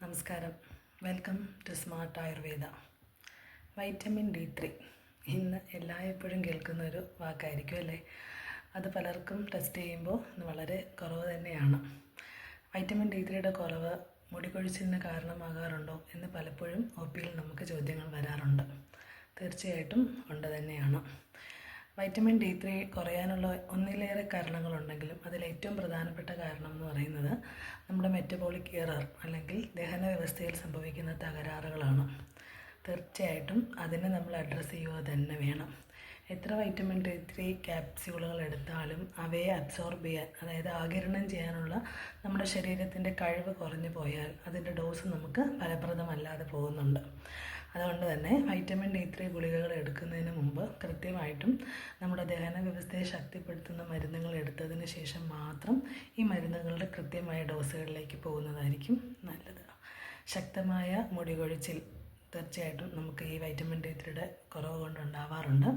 നമസ്കാരം. Welcome to smart Ayurveda. Vitamin D3 ഇന്ന് എല്ലായ്പ്പോഴും കേൾക്കുന്ന ഒരു വാക്കായിരിക്കും അല്ലേ? അത് പലർക്കും ടെസ്റ്റ് ചെയ്യുമ്പോൾ വളരെ കുറവ് തന്നെയാണ്. വൈറ്റമിൻ D3യുടെ കുറവ് മുടികൊഴിച്ചിലിന് കാരണമാകാറുണ്ടോ എന്ന് പലപ്പോഴും OPയിൽ നമുക്ക് ചോദ്യങ്ങൾ വരാറുണ്ട്. തീർച്ചയായിട്ടും ഉണ്ട് തന്നെയാണ്. വൈറ്റമിൻ D3 കുറയാനുള്ള ഒന്നിലേറെ കാരണങ്ങളുണ്ടെങ്കിലും അതിലേറ്റവും പ്രധാനപ്പെട്ട കാരണം എന്ന് പറയുന്നത് നമ്മുടെ മെറ്റബോളിക് എറർ അല്ലെങ്കിൽ ദഹന വ്യവസ്ഥയിൽ സംഭവിക്കുന്ന തകരാറുകളാണ്. തീർച്ചയായിട്ടും അതിനെ നമ്മൾ അഡ്രസ്സ് ചെയ്യുക തന്നെ വേണം. എത്ര വൈറ്റമിൻ D3 ക്യാപ്സ്യൂളുകൾ എടുത്താലും അവയെ അബ്സോർബ് ചെയ്യാൻ, അതായത് ആഗിരണം ചെയ്യാനുള്ള നമ്മുടെ ശരീരത്തിൻ്റെ കഴിവ് കുറഞ്ഞു പോയാൽ അതിൻ്റെ ഡോസ് നമുക്ക് ഫലപ്രദമല്ലാതെ പോകുന്നുണ്ട്. അതുകൊണ്ട് തന്നെ വൈറ്റമിൻ D3 ഗുളികകൾ എടുക്കുന്നതിന് മുമ്പ് കൃത്യമായിട്ടും നമ്മുടെ ദഹന വ്യവസ്ഥയെ ശക്തിപ്പെടുത്തുന്ന മരുന്നുകൾ എടുത്തതിന് ശേഷം മാത്രം ഈ മരുന്നുകളുടെ കൃത്യമായ ഡോസുകളിലേക്ക് പോകുന്നതായിരിക്കും നല്ലത്. ശക്തമായ മുടികൊഴിച്ചിൽ തീർച്ചയായിട്ടും നമുക്ക് ഈ വൈറ്റമിൻ D3യുടെ കുറവ് കൊണ്ടുണ്ടാവാറുണ്ട്.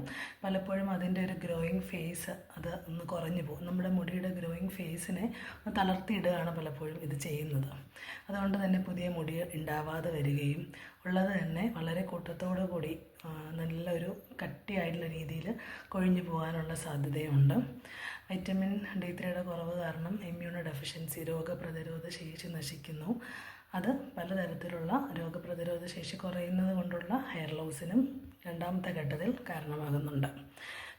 പലപ്പോഴും അതിൻ്റെ ഒരു ഗ്രോയിങ് ഫേസ് അത് ഒന്ന് കുറഞ്ഞു പോകും. നമ്മുടെ മുടിയുടെ ഗ്രോയിങ് ഫേസിനെ തളർത്തിയിടുകയാണ് പലപ്പോഴും ഇത് ചെയ്യുന്നത്. അതുകൊണ്ട് തന്നെ പുതിയ മുടി ഉണ്ടാവാതെ വരികയും ഉള്ളത് തന്നെ വളരെ കൂട്ടത്തോടു കൂടി നല്ലൊരു കട്ടിയായിട്ടുള്ള രീതിയിൽ കൊഴിഞ്ഞു പോകാനുള്ള സാധ്യതയുണ്ട്. വൈറ്റമിൻ D3യുടെ കുറവ് കാരണം ഇമ്മ്യൂണോ ഡെഫിഷ്യൻസി, രോഗപ്രതിരോധ ശേഷി നശിക്കുന്നു. അത് പലതരത്തിലുള്ള രോഗപ്രതിരോധ ശേഷി കുറയുന്നത് കൊണ്ടുള്ള ഹെയർ ലോസിനും രണ്ടാമത്തെ ഘട്ടത്തിൽ കാരണമാകുന്നുണ്ട്.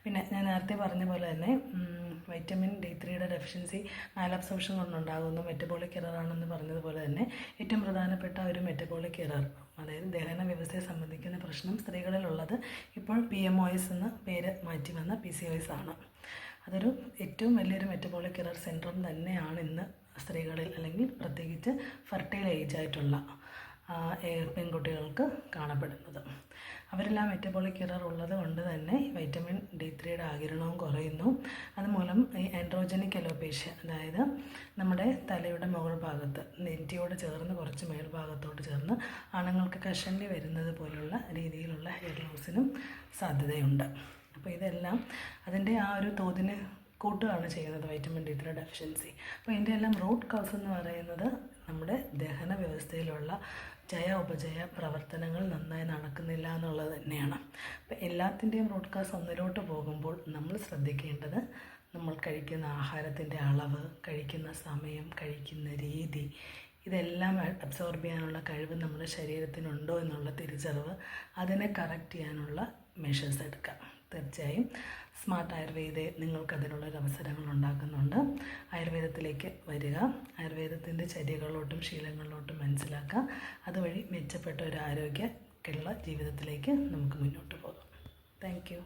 പിന്നെ ഞാൻ നേരത്തെ പറഞ്ഞ പോലെ തന്നെ വൈറ്റമിൻ D3യുടെ ഡെഫിഷ്യൻസി മാലബ്സോർപ്ഷൻ കൊണ്ടുണ്ടാകുന്നു, മെറ്റബോളിക് എറർ ആണെന്ന് പറഞ്ഞതുപോലെ തന്നെ ഏറ്റവും പ്രധാനപ്പെട്ട ഒരു മെറ്റബോളിക് എറർ, അതായത് ദഹന വ്യവസ്ഥയെ സംബന്ധിക്കുന്ന പ്രശ്നം സ്ത്രീകളിലുള്ളത് ഇപ്പോൾ PMOS എന്ന പേര് മാറ്റി വന്ന PCOS ആണ്. അതൊരു ഏറ്റവും വലിയൊരു മെറ്റബോളിക് എറർ സിൻഡ്രോം തന്നെയാണ് ഇന്ന് സ്ത്രീകളിൽ, അല്ലെങ്കിൽ പ്രത്യേകിച്ച് ഫെർട്ടൈൽ ഏജ് ആയിട്ടുള്ള പെൺകുട്ടികൾക്ക് കാണപ്പെടുന്നത്. അവരെല്ലാം മെറ്റബോളിക് എറർ ഉള്ളത് കൊണ്ട് തന്നെ വൈറ്റമിൻ D3യുടെ ആഗിരണവും കുറയുന്നു. അതുമൂലം ഈ ആൻഡ്രോജനിക് അലോപേഷ്യ, അതായത് നമ്മുടെ തലയുടെ മുകൾ ഭാഗത്ത് നെറ്റിയോട് ചേർന്ന് കുറച്ച് മേൽഭാഗത്തോട് ചേർന്ന് ആണുങ്ങൾക്ക് കഷണ്ടി വരുന്നത് പോലുള്ള രീതിയിലുള്ള ഹെയർ ലോസിനും സാധ്യതയുണ്ട്. അപ്പോൾ ഇതെല്ലാം അതിൻ്റെ ആ ഒരു തോതിന് കൂട്ടുകയാണ് ചെയ്യുന്നത് വൈറ്റമിൻ D3 ഡെഫിഷ്യൻസി. അപ്പോൾ ഇതിൻ്റെ എല്ലാം റൂട്ട് കോസ് എന്ന് പറയുന്നത് നമ്മുടെ ദഹന വ്യവസ്ഥയിലുള്ള ഉപചയ പ്രവർത്തനങ്ങൾ നന്നായി നടക്കുന്നില്ല എന്നുള്ളത് തന്നെയാണ്. അപ്പോൾ എല്ലാത്തിൻ്റെയും റൂട്ട് കോസ് ഒന്നിലോട്ട് പോകുമ്പോൾ നമ്മൾ ശ്രദ്ധിക്കേണ്ടത് നമ്മൾ കഴിക്കുന്ന ആഹാരത്തിൻ്റെ അളവ്, കഴിക്കുന്ന സമയം, കഴിക്കുന്ന രീതി, ഇതെല്ലാം അബ്സോർബ് ചെയ്യാനുള്ള കഴിവ് നമ്മുടെ ശരീരത്തിനുണ്ടോ എന്നുള്ള തിരിച്ചറിവ്, അതിനെ കറക്റ്റ് ചെയ്യാനുള്ള മെഷേഴ്സ് എടുക്കാം. തീർച്ചയായും സ്മാർട്ട് ആയുർവേദ നിങ്ങൾക്കതിനുള്ളൊരു അവസരങ്ങൾ ഉണ്ടാക്കുന്നുണ്ട്. ആയുർവേദത്തിലേക്ക് വരിക, ആയുർവേദത്തിൻ്റെ ചര്യകളിലോട്ടും ശീലങ്ങളിലോട്ടും മനസ്സിലാക്കുക. അതുവഴി മെച്ചപ്പെട്ട ഒരു ആരോഗ്യമുള്ള ജീവിതത്തിലേക്ക് നമുക്ക് മുന്നോട്ട് പോകാം. Thank you.